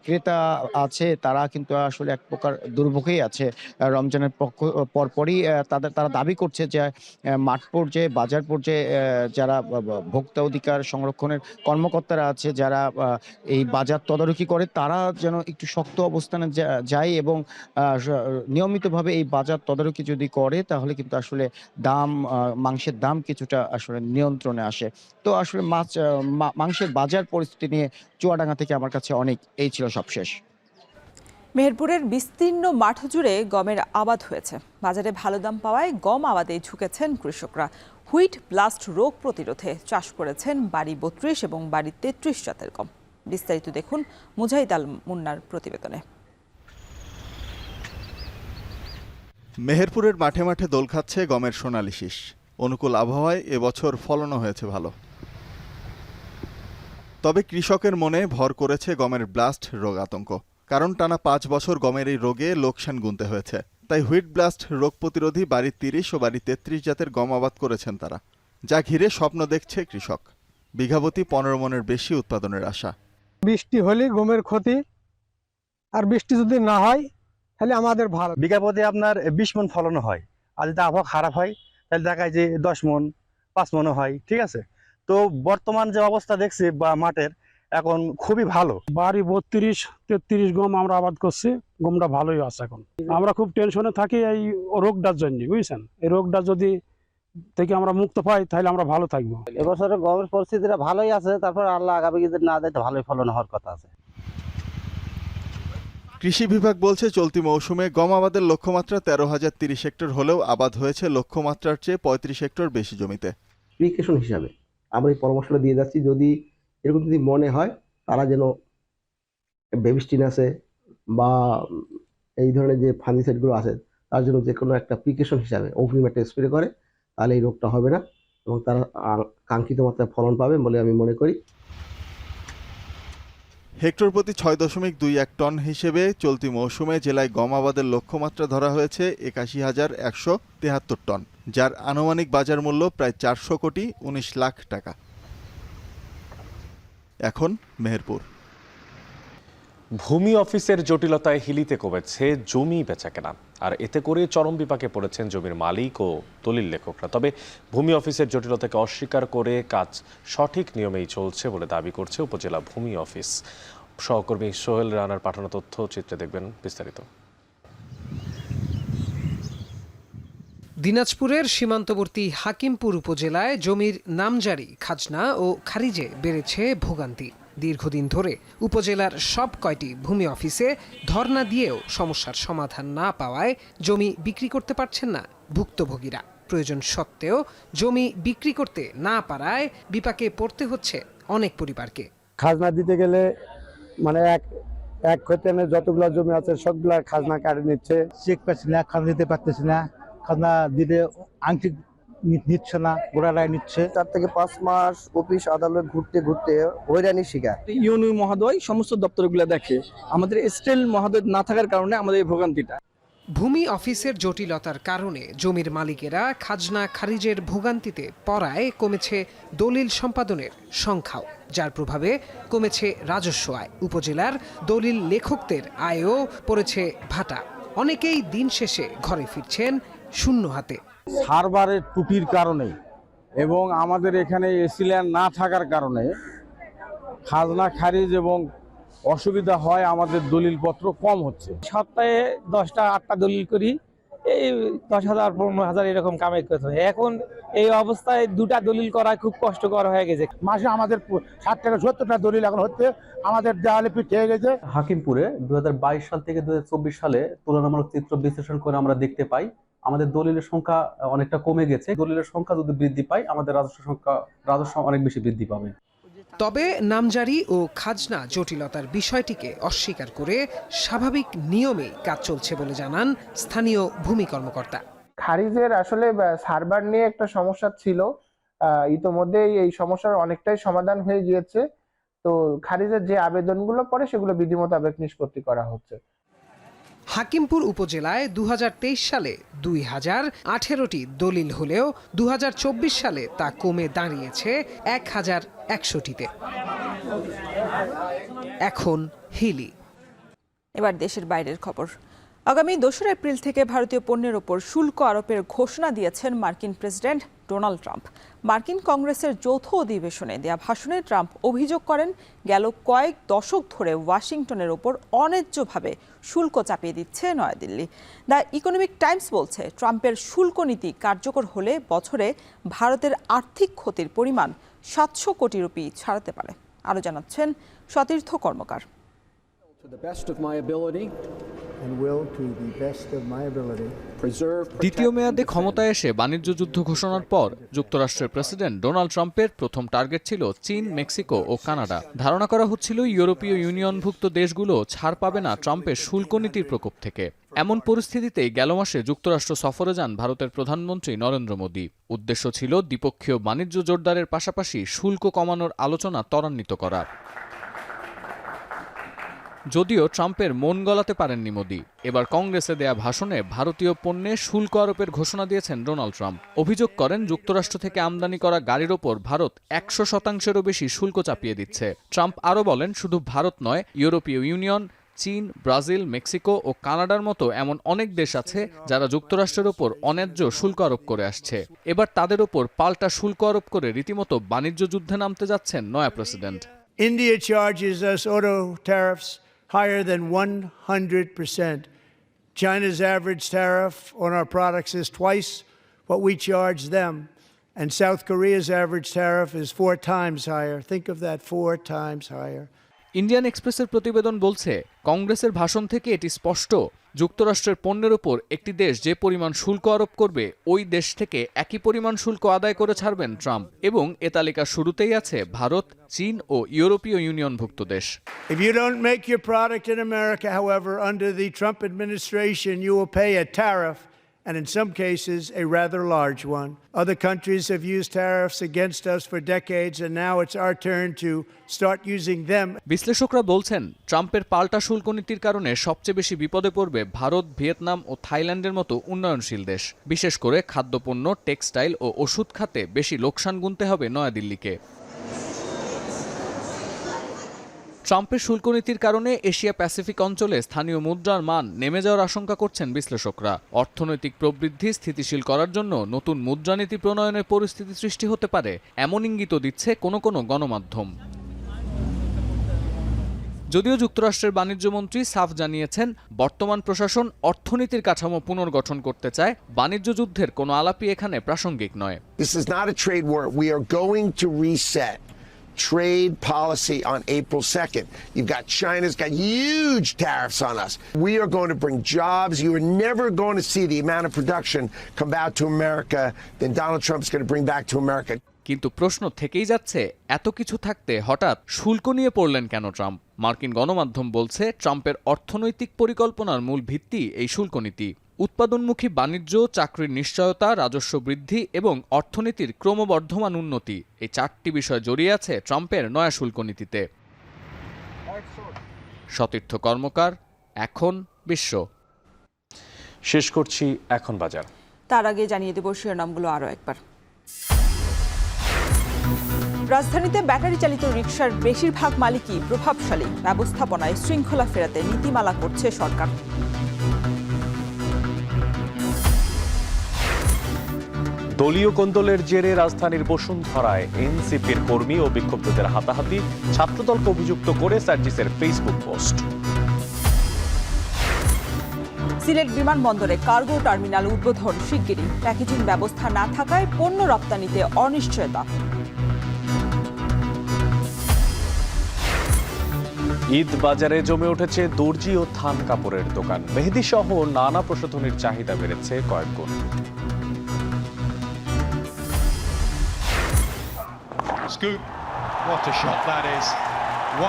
ক্রেতা আছে তারা কিন্তু আসলে এক প্রকার দুর্ভোগেই আছে। রমজানের পরপরই তারা দাবি করছে যে মাঠ পর্যায়ে, বাজার পর্যায়ে যারা ভোক্তা অধিকার সংরক্ষণের কর্মকর্তারা আছে, যারা এই বাজার তদারকি করে, তারা যেন একটু শক্ত অবস্থানে যায় এবং নিয়মিতভাবে এই বাজার তদারকি যদি করে, তাহলে কিন্তু আসলে মাংসের দাম কিছুটা আসলে নিয়ন্ত্রণে আসে। তো আসলে মাংসের বাজার পরিস্থিতি নিয়ে চুয়াডাঙ্গা থেকে আমার কাছে অনেক, এই ছিল সবশেষ। মেহেরপুরের বিস্তীর্ণ মাঠ জুড়ে গমের আবাদ হয়েছে। বাজারে ভালো দাম পাওয়ায় গম আবাদে ঝুঁকেছেন কৃষকরা। হুইট ব্লাস্ট রোগ প্রতিরোধে চাষ করেছেন বাড়ি 32 এবং বাড়ি 33 জাতের গম। বিস্তারিত দেখুন মুজাহিদ আল মুন্নার প্রতিবেদনে। মেহেরপুরের মাঠে মাঠে দোল খাচ্ছে গমের সোনালি শীষ। অনুকূল আবহাওয়ায় এবছর ফলনও হয়েছে ভালো। তবে কৃষকের মনে ভর করেছে গমের ব্লাস্ট রোগ আতঙ্ক। কারণ টানা 5 বছর গমের এই রোগে লোকসান গুনতে হয়েছে। তাই হুইট ব্লাস্ট রোগ প্রতিরোধী বাড়ি 30 ও বাড়ি 33 জাতের গম আবাদ করেছেন তারা, যা ঘিরে স্বপ্ন দেখছে কৃষক। বিঘাপতি 15 মনের বেশি উৎপাদনের আশা। বৃষ্টি হলে গমের ক্ষতি, আর বৃষ্টি যদি না হয় তাহলে আমাদের ভালো। বিঘা প্রতি আপনার 20 মন ফলন হয়, আর যদি আবহাওয়া খারাপ হয় তাহলে দেখায় যে 10 মন 5 মনও হয়। ঠিক আছে, তো বর্তমান যে অবস্থা দেখছি বা মাঠের, এখন খুবই ভালো। বাড়ি 32-33 গম আমরা আবাদ করছি, গমটা ভালোই আছে। এখন আমরা খুব টেনশনে থাকি এই রোগটার জন্য, বুঝছেন। এই রোগটা যদি থেকে আমরা মুক্ত পাই তাহলে আমরা ভালো থাকবো। এবছরে গমের পরিস্থিতিটা ভালোই আছে, তারপর আল্লাহ আগামী যদি না দেয় তো ভালোই ফলন হওয়ার কথা আছে। কৃষি বিভাগ বলছে চলতি মৌসুমে গম আবাদের লক্ষ্যমাত্রা 13,030 হেক্টর হলেও আবাদ হয়েছে লক্ষ্যমাত্রার চেয়ে 35 হেক্টর বেশি জমিতে। প্রিকশন হিসাবে আমরা এই পরামর্শটা দিয়ে যাচ্ছি, যদি এরকম যদি মনে হয় তারা যেন বেবিস্টিন আছে বা এই ধরনের যে ফাঙ্গিসাইডগুলো আছে তার জন্য যে কোনো একটা প্রিকশন হিসাবে অগ্রিম একটা স্প্রে করে, তাহলে এই রোগটা হবে না এবং তারা কাঙ্ক্ষিত মাত্রায় ফলন পাবে বলে আমি মনে করি। হেক্টর প্রতি 6.21 টন হিসেবে চলতি মৌসুমে জেলায় গম আবাদের লক্ষ্যমাত্রা ধরা হয়েছে 81,173 টন, যার আনুমানিক বাজার মূল্য প্রায় 400 কোটি 19 লাখ টাকা। এখন মেহেরপুর। ভূমি অফিসের জটিলতায় হিলিতে কমেছে জমি বেচাকেনা, আর এতে করে চরম বিপাকে পড়েছেন জমির মালিক ও দলিল লেখকরা। তবে ভূমি অফিসের জটিলতাকে অস্বীকার করে কাজ সঠিক নিয়মেই চলছে বলে দাবি করছে উপজেলা ভূমি অফিস। সহকর্মী সোহেল রানার পাঠানো তথ্য চিত্রে দেখবেন বিস্তারিত। দিনাজপুরের সীমান্তবর্তী হাকিমপুর উপজেলায় জমির নামজারি, খাজনা ও খারিজে বেড়েছে ভোগান্তি। দীর্ঘদিন ধরে উপজেলার সব কয়টি ভূমি অফিসে ধর্ণা দিয়েও সমস্যার সমাধান না পাওয়ায় জমি বিক্রি করতে পারছেন না ভুক্তভোগীরা। প্রয়োজন সত্ত্বেও জমি বিক্রি করতে না পারায় বিপাকে পড়তে হচ্ছে অনেক পরিবারকে। খাজনা দিতে গেলে মানে এক খতিয়ানে যতগুলো জমি আছে সবগুলা খাজনা কাটে নিচ্ছে। চেক পাচ্ছি না, খাজনা দিতে পারতেছি না, খাজনা দিতে আংটি নিচ্ছে না, গোড়ারায় নিচ্ছে। 4 থেকে 5 মাস অফিস আদালত ঘুরতে ঘুরতে হয়রানির শিকার। ইউনিয়ন মহোদয় সমস্ত দপ্তরগুলো দেখে, আমাদের স্টিল মহোদয় না থাকার কারণে আমাদের এই ভোগান্তিটা। ভূমি অফিসের জটিলতার কারণে জমির মালিকেরা খাজনা খারিজের ভোগান্তিতে পড়ায় কমেছে দলিল সম্পাদনের সংখ্যাও, যার প্রভাবে কমেছে রাজস্ব আয়। উপজেলার দলিল লেখকদের আয়ও পড়েছে ভাটা। অনেকেই দিন শেষে ঘরে ফিরছেন শূন্য হাতে। সার্ভারের ত্রুটির কারণে এবং আমাদের এখানে এসিল্যান্ড না থাকার কারণে খাজনা খারিজ এবং অসুবিধা হয়, আমাদের দলিলপত্র কম হচ্ছে। সপ্তাহে 10টা 8টা দলিল করি, এই 10,000 15,000 এরকম কামাই করতে হয়। এখন এই অবস্থায় 2টা দলিল করা খুব কষ্টকর হয়ে গেছে। মাসে আমাদের 60 থেকে 70টা দলিল এখন হচ্ছে, আমাদের দেওয়ালে পিঠে হয়ে গেছে। হাকিমপুরে 2022 সাল থেকে 2024 সালে তুলনামূলক চিত্র বিশ্লেষণ করে আমরা দেখতে পাই আমাদের দলিলের সংখ্যা অনেকটা কমে গেছে। দলিলের সংখ্যা যদি বৃদ্ধি পায়, আমাদের রাজস্ব অনেক বেশি বৃদ্ধি পাবে। তবে নামজারি ও খাজনা জটিলতার বিষয়টিকে অস্বীকার করে স্বাভাবিক নিয়মে কাজ চলছে বলে জানান স্থানীয় ভূমি কর্মকর্তা। খারিজের আসলে সার্ভার নিয়ে একটা সমস্যা ছিল, ইতোমধ্যেই এই সমস্যার অনেকটাই সমাধান হয়ে গিয়েছে। তো খারিজের যে আবেদনগুলো পড়ে সেগুলো বিধি মোতাবেক নিষ্পত্তি করা হচ্ছে। হাকিমপুর উপজেলায় 2023 সালে 2018টি দলিল হলেও 2024 সালে তা কমে দাঁড়িয়েছে 1100টিতে। এখন হিলি। এবার দেশের বাইরের খবর। আগামী 2 এপ্রিল থেকে ভারতীয় পণ্যের ওপর শুল্ক আরোপের ঘোষণা দিয়েছেন মার্কিন প্রেসিডেন্ট ডোনাল্ড ট্রাম্প। মার্কিন কংগ্রেসের যৌথ অধিবেশনে দেয়া ভাষণে ট্রাম্প অভিযোগ করেন, গেল কয়েক দশক ধরে ওয়াশিংটনের ওপর অন্যায্যভাবে শুল্ক চাপিয়ে দিচ্ছে নয়াদিল্লি। দ্য ইকোনমিক টাইমস বলছে, ট্রাম্পের শুল্ক নীতি কার্যকর হলে বছরে ভারতের আর্থিক ক্ষতির পরিমাণ 700 কোটি রুপি ছাড়াতে পারে। আরও জানাচ্ছেন সতীর্থ কর্মকার। দ্বিতীয় মেয়াদে ক্ষমতায় এসে বাণিজ্য যুদ্ধ ঘোষণার পর যুক্তরাষ্ট্রের প্রেসিডেন্ট ডোনাল্ড ট্রাম্পের প্রথম টার্গেট ছিল চীন, মেক্সিকো ও কানাডা। ধারণা করা হচ্ছিল ইউরোপীয় ইউনিয়নভুক্ত দেশগুলো ছাড় পাবে না ট্রাম্পের শুল্ক নীতির প্রকোপ থেকে। এমন পরিস্থিতিতেই গেল মাসে যুক্তরাষ্ট্র সফরে যান ভারতের প্রধানমন্ত্রী নরেন্দ্র মোদী। উদ্দেশ্য ছিল দ্বিপক্ষীয় বাণিজ্য জোরদারের পাশাপাশি শুল্ক কমানোর আলোচনা ত্বরান্বিত করা। যদিও ট্রাম্পের মন গলাতে পারেননি মোদি। এবার কংগ্রেসে দেয়া ভাষণে ভারতীয় পণ্যে শুল্ক আরোপের ঘোষণা দিয়েছেন ডোনাল্ড ট্রাম্প। অভিযোগ করেন, যুক্তরাষ্ট্র থেকে আমদানি করা গাড়ির ওপর ভারত 100%-এরও বেশি শুল্ক চাপিয়ে দিচ্ছে। ট্রাম্প আরও বলেন, শুধু ভারত নয়, ইউরোপীয় ইউনিয়ন, চীন, ব্রাজিল, মেক্সিকো ও কানাডার মতো এমন অনেক দেশ আছে যারা যুক্তরাষ্ট্রের ওপর অন্যায্য শুল্ক আরোপ করে আসছে। এবার তাদের ওপর পাল্টা শুল্ক আরোপ করে রীতিমতো বাণিজ্য যুদ্ধে নামতে যাচ্ছেন নয়া president. India charges us auto tariffs higher than 100%. China's average tariff on our products is twice what we charge them. And South Korea's average tariff is 4 times higher. Think of that, 4 times higher. Indian এক্সপ্রেসের প্রতিবেদন বলছে, কংগ্রেসের ভাষণ থেকে এটি স্পষ্ট, যুক্তরাষ্ট্রের পণ্যের ওপর একটি দেশ যে পরিমাণ শুল্ক আরোপ করবে ওই দেশ থেকে একই পরিমাণ শুল্ক আদায় করে ছাড়বেন ট্রাম্প, এবং এ তালিকার শুরুতেই আছে ভারত, চীন ও ইউরোপীয় ইউনিয়নভুক্ত দেশ। If you don't make your product in America, however, under the Trump administration, you will pay a tariff, and in some cases, a rather large one. Other countries have used tariffs against us for decades, and now it's our turn to start using them. বিশ্লেষকরা বলছেন, ট্রাম্পের পাল্টা শুল্ক নীতির কারণে সবচেয়ে বেশি বিপদে পড়বে ভারত, ভিয়েতনাম ও থাইল্যান্ডের মতো উন্নয়নশীল দেশ। বিশেষ করে খাদ্যপণ্য, টেক্সটাইল ও ওষুধ খাতে বেশি লোকসান গুনতে হবে নয়াদিল্লিকে। ট্রাম্পের শুল্ক নীতির কারণে এশিয়া প্যাসিফিক অঞ্চলে স্থানীয় মুদ্রার মান নেমে যাওয়ার আশঙ্কা করছেন বিশ্লেষকরা। অর্থনৈতিক প্রবৃদ্ধি স্থিতিশীল করার জন্য নতুন মুদ্রানীতি প্রণয়নের পরিস্থিতি সৃষ্টি হতে পারে, এমন ইঙ্গিতও দিচ্ছে কোনো কোনো গণমাধ্যম। যদিও যুক্তরাষ্ট্রের বাণিজ্যমন্ত্রী সাফ জানিয়েছেন, বর্তমান প্রশাসন অর্থনীতির কাঠামো পুনর্গঠন করতে চায়, বাণিজ্য যুদ্ধের কোনো আলাপই এখানে প্রাসঙ্গিক নয়। This is not a trade war. We are going to reset trade policy on April 2nd. You've got China's got huge tariffs on us. We are going to bring jobs. You are never going to see the amount of production come back to America than Donald Trump's going to bring back to America. কিন্তু প্রশ্ন থেকেই যাচ্ছে, এত কিছু থাকতে হঠাৎ শুল্ক নিয়ে পড়লেন কেন ট্রাম্প? মার্কিন গণমাধ্যম বলছে, ট্রাম্পের অর্থনৈতিক পরিকল্পনার মূল ভিত্তি এই শুল্ক নীতি। উৎপাদনমুখী বাণিজ্য, চাকরির নিশ্চয়তা, রাজস্ব বৃদ্ধি এবং অর্থনীতির ক্রমবর্ধমান উন্নতি, এই 4টি বিষয় জড়িয়ে আছে ট্রাম্পের নয়া শুল্ক নীতিতে। সতীর্থ কর্মকার, এখন বিশ্ব। শেষ করছি এখন বাজার। তার আগে জানিয়ে দেব শিরোনামগুলো আরও একবার। রাজধানীতে ব্যাটারি চালিত রিকশার বেশিরভাগ মালিকই প্রভাবশালী, ব্যবস্থাপনায় শৃঙ্খলা ফেরাতে নীতিমালা করছে সরকার। দলীয় কোন্দলের জেরে রাজধানীর বসুন্ধরায় এনসিপির কর্মী ও বিক্ষুব্ধদের হাতাহাতি, ছাত্রদলকে অভিযুক্ত করে সার্জিসের ফেসবুক পোস্ট। সিলেট বিমানবন্দরে কার্গো টার্মিনাল উদ্বোধন শিগগিরই, প্যাকেজিং ব্যবস্থা না থাকায় পণ্য রপ্তানিতে অনিশ্চয়তা। ঈদ বাজারে জমে উঠেছে দর্জি ও থান কাপড়ের দোকান, মেহেদি সহ নানা প্রসাধনীর চাহিদা বেড়েছে কয়েক গুণ। Scoop, what a shot that is.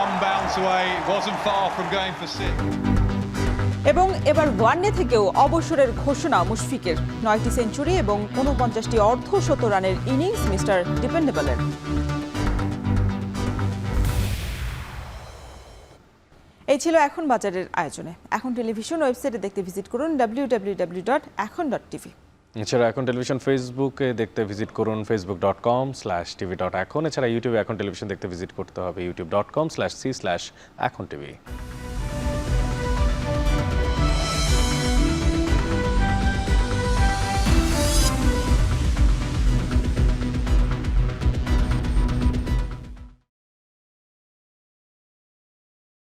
One bounce away, wasn't far from going for six. এবং এবার ওয়ানডে থেকেও অবসরের ঘোষণা মুশফিকের, 9টি সেঞ্চুরি এবং 49টি অর্ধশত রানের ইনিংস মিস্টার ডিপেন্ডেবলের। এই ছিল এখন বাজারের আয়োজনে। এখন টেলিভিশন ওয়েবসাইটে দেখতে ভিজিট করুন www.ekhon.tv। এছাড়া এখন টেলিভিশন ফেসবুকে দেখতে ভিজিট করুন facebook.com/tv.ekhon। এছাড়া ইউটিউবে এখন টেলিভিশন দেখতে ভিজিট করতে হবে youtube.com/c/ekhon tv।